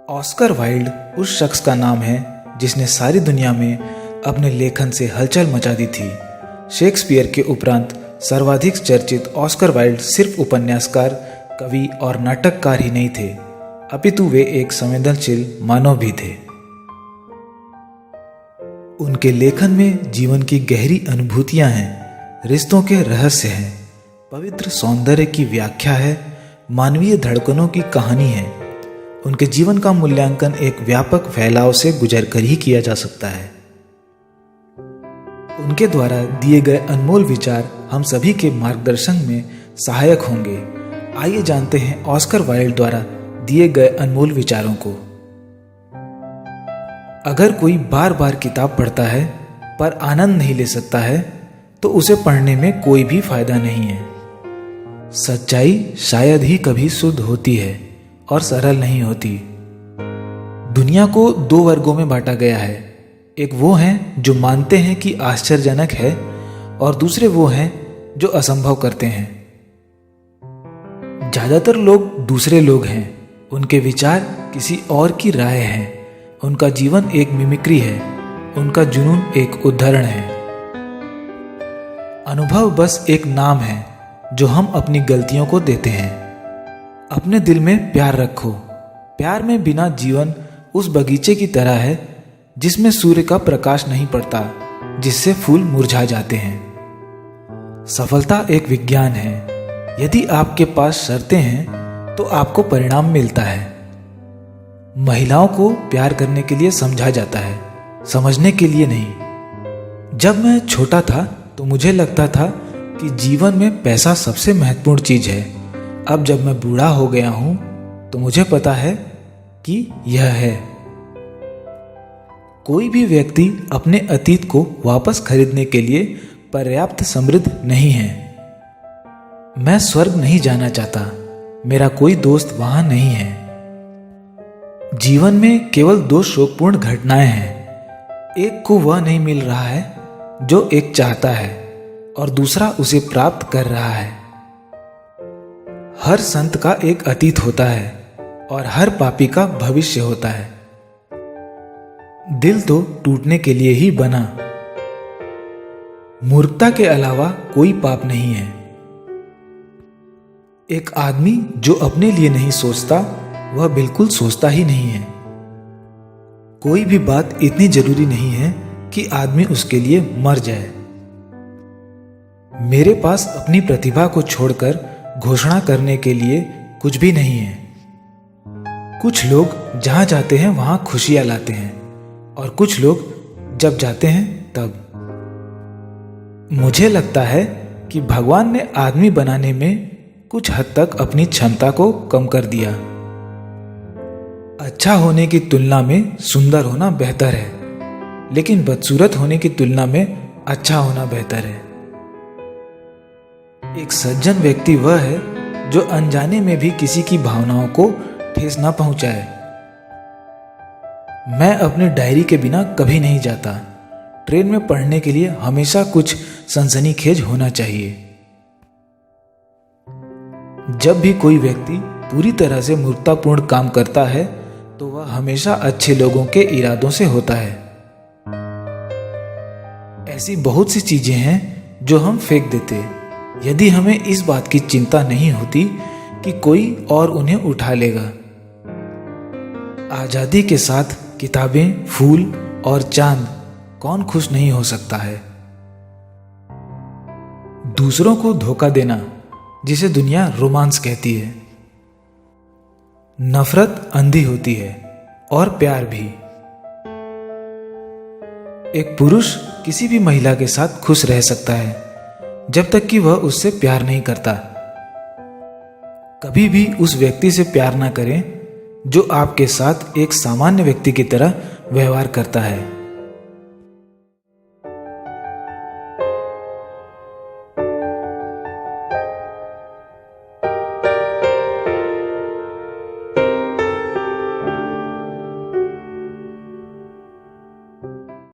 Oscar Wilde उस शख्स का नाम है जिसने सारी दुनिया में अपने लेखन से हलचल मचा दी थी। शेक्सपियर के उपरांत सर्वाधिक चर्चित ऑस्कर वाइल्ड सिर्फ उपन्यासकार, कवि और नाटककार ही नहीं थे, अपितु वे एक संवेदनशील मानव भी थे। उनके लेखन में जीवन की गहरी अनुभूतियां हैं, रिश्तों के रहस्य हैं, पवित्र सौंदर्य की व्याख्या है, मानवीय धड़कनों की कहानी है। उनके जीवन का मूल्यांकन एक व्यापक फैलाव से गुजरकर ही किया जा सकता है। उनके द्वारा दिए गए अनमोल विचार हम सभी के मार्गदर्शन में सहायक होंगे। आइए जानते हैं ऑस्कर वाइल्ड द्वारा दिए गए अनमोल विचारों को। अगर कोई बार बार किताब पढ़ता है पर आनंद नहीं ले सकता है तो उसे पढ़ने में कोई भी फायदा नहीं है। सच्चाई शायद ही कभी शुद्ध होती है और सरल नहीं होती। दुनिया को दो वर्गों में बांटा गया है। एक वो हैं जो मानते हैं कि आश्चर्यजनक है और दूसरे वो हैं जो असंभव करते हैं। ज्यादातर लोग दूसरे लोग हैं। उनके विचार किसी और की राय है। उनका जीवन एक मिमिक्री है। उनका जुनून एक उदाहरण है। अनुभव बस एक नाम है जो हम अपनी गलतियों को देते हैं। अपने दिल में प्यार रखो। प्यार में बिना जीवन उस बगीचे की तरह है जिसमें सूर्य का प्रकाश नहीं पड़ता, जिससे फूल मुरझा जाते हैं। सफलता एक विज्ञान है। यदि आपके पास शर्तें हैं तो आपको परिणाम मिलता है। महिलाओं को प्यार करने के लिए समझा जाता है, समझने के लिए नहीं। जब मैं छोटा था तो मुझे लगता था कि जीवन में पैसा सबसे महत्वपूर्ण चीज है। अब जब मैं बूढ़ा हो गया हूं तो मुझे पता है कि यह है। कोई भी व्यक्ति अपने अतीत को वापस खरीदने के लिए पर्याप्त समृद्ध नहीं है। मैं स्वर्ग नहीं जाना चाहता। मेरा कोई दोस्त वहां नहीं है। जीवन में केवल दो शोकपूर्ण घटनाएं हैं। एक को वह नहीं मिल रहा है जो एक चाहता है और दूसरा उसे प्राप्त कर रहा है। हर संत का एक अतीत होता है और हर पापी का भविष्य होता है। दिल तो टूटने के लिए ही बना। मूर्खता के अलावा कोई पाप नहीं है। एक आदमी जो अपने लिए नहीं सोचता वह बिल्कुल सोचता ही नहीं है। कोई भी बात इतनी जरूरी नहीं है कि आदमी उसके लिए मर जाए। मेरे पास अपनी प्रतिभा को छोड़कर घोषणा करने के लिए कुछ भी नहीं है। कुछ लोग जहां जाते हैं वहां खुशियां लाते हैं और कुछ लोग जब जाते हैं तब। मुझे लगता है कि भगवान ने आदमी बनाने में कुछ हद तक अपनी क्षमता को कम कर दिया। अच्छा होने की तुलना में सुंदर होना बेहतर है, लेकिन बदसूरत होने की तुलना में अच्छा होना बेहतर है। एक सज्जन व्यक्ति वह है जो अनजाने में भी किसी की भावनाओं को ठेस न पहुंचाए। मैं अपनी डायरी के बिना कभी नहीं जाता। ट्रेन में पढ़ने के लिए हमेशा कुछ सनसनीखेज होना चाहिए। जब भी कोई व्यक्ति पूरी तरह से मूर्खतापूर्ण काम करता है तो वह हमेशा अच्छे लोगों के इरादों से होता है। ऐसी बहुत सी चीजें हैं जो हम फेंक देते यदि हमें इस बात की चिंता नहीं होती कि कोई और उन्हें उठा लेगा। आजादी के साथ किताबें, फूल और चांद, कौन खुश नहीं हो सकता है। दूसरों को धोखा देना, जिसे दुनिया रोमांस कहती है। नफरत अंधी होती है और प्यार भी। एक पुरुष किसी भी महिला के साथ खुश रह सकता है जब तक कि वह उससे प्यार नहीं करता। कभी भी उस व्यक्ति से प्यार ना करें जो आपके साथ एक सामान्य व्यक्ति की तरह व्यवहार करता है।